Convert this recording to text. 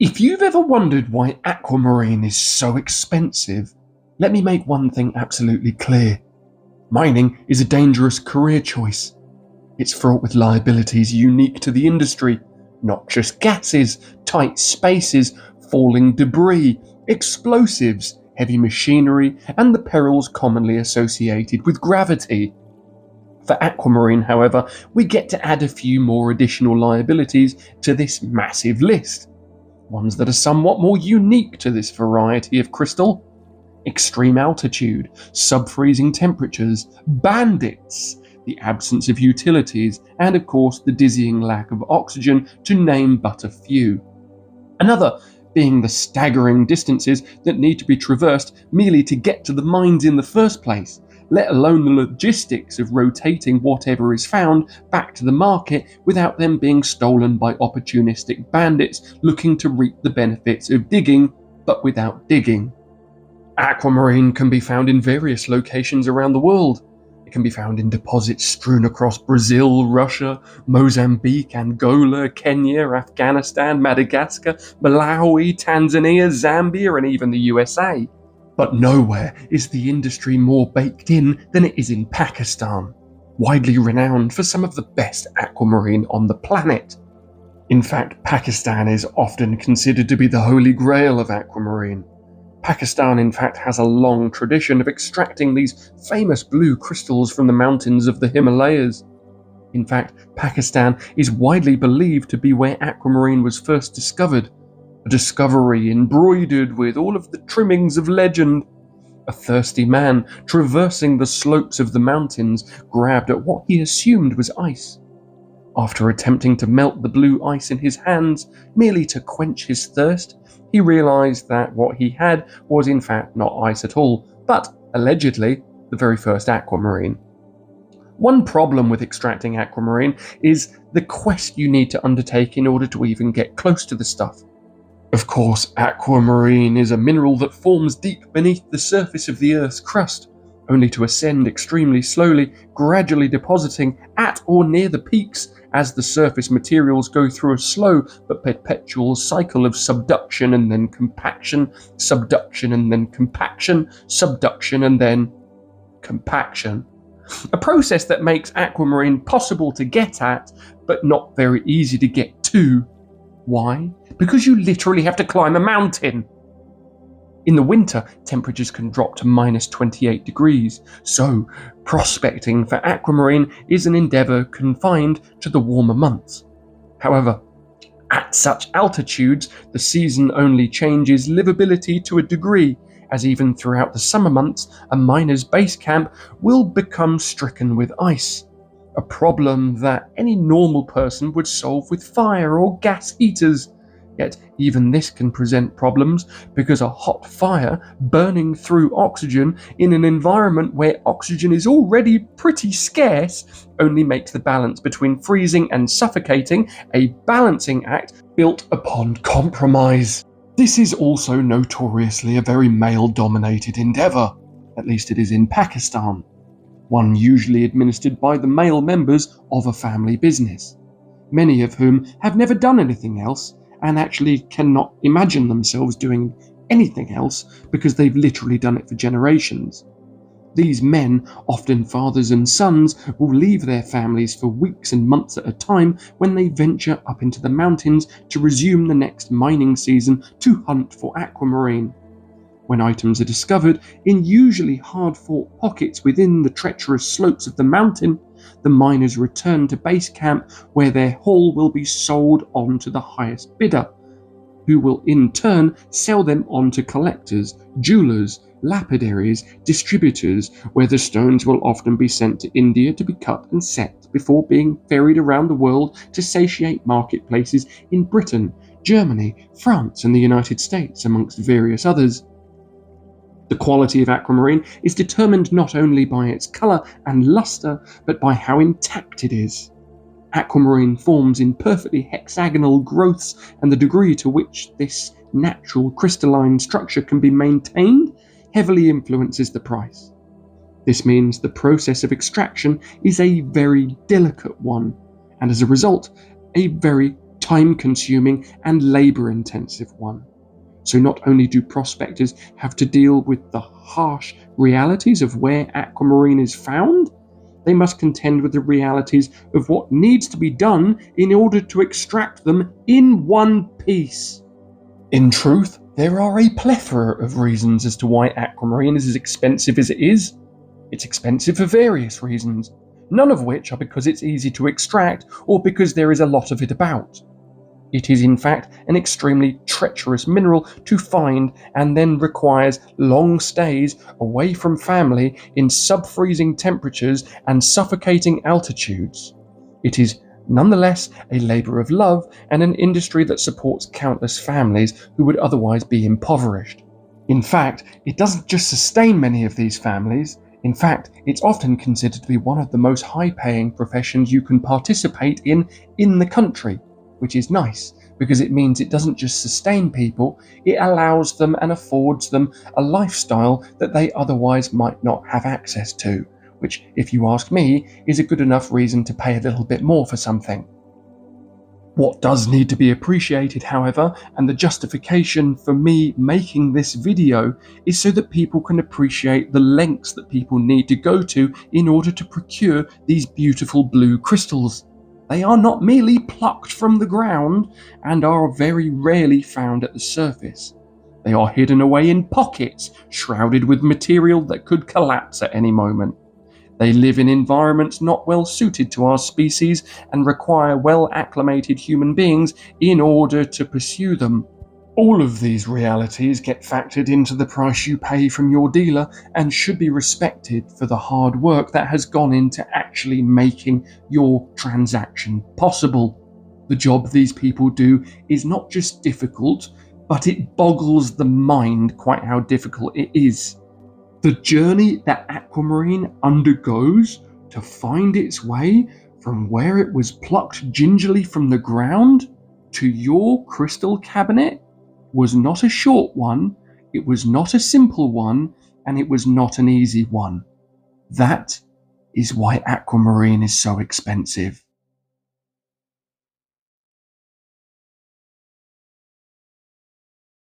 If you've ever wondered why aquamarine is so expensive, let me make one thing absolutely clear. Mining is a dangerous career choice. It's fraught with liabilities unique to the industry, noxious gases, tight spaces, falling debris, explosives, heavy machinery, and the perils commonly associated with gravity. For aquamarine, however, we get to add a few more additional liabilities to this massive list. Ones that are somewhat more unique to this variety of crystal: extreme altitude, sub-freezing temperatures, bandits, the absence of utilities, and of course the dizzying lack of oxygen, to name but a few. Another being the staggering distances that need to be traversed merely to get to the mines in the first place, let alone the logistics of rotating whatever is found back to the market without them being stolen by opportunistic bandits looking to reap the benefits of digging, but without digging. Aquamarine can be found in various locations around the world. It can be found in deposits strewn across Brazil, Russia, Mozambique, Angola, Kenya, Afghanistan, Madagascar, Malawi, Tanzania, Zambia, and even the USA. But nowhere is the industry more baked in than it is in Pakistan, widely renowned for some of the best aquamarine on the planet. In fact, Pakistan is often considered to be the holy grail of aquamarine. Pakistan, in fact, has a long tradition of extracting these famous blue crystals from the mountains of the Himalayas. In fact, Pakistan is widely believed to be where aquamarine was first discovered, a discovery embroidered with all of the trimmings of legend. A thirsty man traversing the slopes of the mountains grabbed at what he assumed was ice. After attempting to melt the blue ice in his hands, merely to quench his thirst, he realized that what he had was in fact not ice at all, but, allegedly, the very first aquamarine. One problem with extracting aquamarine is the quest you need to undertake in order to even get close to the stuff. Of course, aquamarine is a mineral that forms deep beneath the surface of the Earth's crust, only to ascend extremely slowly, gradually depositing at or near the peaks as the surface materials go through a slow but perpetual cycle of subduction and then compaction, subduction and then compaction, subduction and then compaction. A process that makes aquamarine possible to get at, but not very easy to get to. Why? Because you literally have to climb a mountain. In the winter, temperatures can drop to minus 28 degrees, so prospecting for aquamarine is an endeavour confined to the warmer months. However, at such altitudes, the season only changes livability to a degree, as even throughout the summer months, a miner's base camp will become stricken with ice, a problem that any normal person would solve with fire or gas heaters. Yet even this can present problems because a hot fire burning through oxygen in an environment where oxygen is already pretty scarce only makes the balance between freezing and suffocating a balancing act built upon compromise. This is also notoriously a very male-dominated endeavour, at least it is in Pakistan, one usually administered by the male members of a family business, many of whom have never done anything else and actually cannot imagine themselves doing anything else because they've literally done it for generations. These men, often fathers and sons, will leave their families for weeks and months at a time when they venture up into the mountains to resume the next mining season to hunt for aquamarine. When items are discovered in usually hard-fought pockets within the treacherous slopes of the mountain, the miners return to base camp where their haul will be sold on to the highest bidder, who will in turn sell them on to collectors, jewelers, lapidaries, distributors, where the stones will often be sent to India to be cut and set before being ferried around the world to satiate marketplaces in Britain, Germany, France, and the United States, amongst various others. The quality of aquamarine is determined not only by its colour and lustre, but by how intact it is. Aquamarine forms in perfectly hexagonal growths, and the degree to which this natural crystalline structure can be maintained heavily influences the price. This means the process of extraction is a very delicate one, and as a result, a very time-consuming and labour-intensive one. So not only do prospectors have to deal with the harsh realities of where aquamarine is found, they must contend with the realities of what needs to be done in order to extract them in one piece. In truth, there are a plethora of reasons as to why aquamarine is as expensive as it is. It's expensive for various reasons, none of which are because it's easy to extract or because there is a lot of it about. It is in fact an extremely treacherous mineral to find and then requires long stays away from family in sub-freezing temperatures and suffocating altitudes. It is nonetheless a labour of love and an industry that supports countless families who would otherwise be impoverished. In fact, it doesn't just sustain many of these families. In fact, it's often considered to be one of the most high-paying professions you can participate in the country, which is nice because it means it doesn't just sustain people, it allows them and affords them a lifestyle that they otherwise might not have access to, which, if you ask me, is a good enough reason to pay a little bit more for something. What does need to be appreciated, however, and the justification for me making this video, is so that people can appreciate the lengths that people need to go to in order to procure these beautiful blue crystals. They are not merely plucked from the ground and are very rarely found at the surface. They are hidden away in pockets, shrouded with material that could collapse at any moment. They live in environments not well suited to our species and require well-acclimated human beings in order to pursue them. All of these realities get factored into the price you pay from your dealer and should be respected for the hard work that has gone into actually making your transaction possible. The job these people do is not just difficult, but it boggles the mind quite how difficult it is. The journey that aquamarine undergoes to find its way from where it was plucked gingerly from the ground to your crystal cabinet was not a short one, it was not a simple one, and it was not an easy one. That is why aquamarine is so expensive.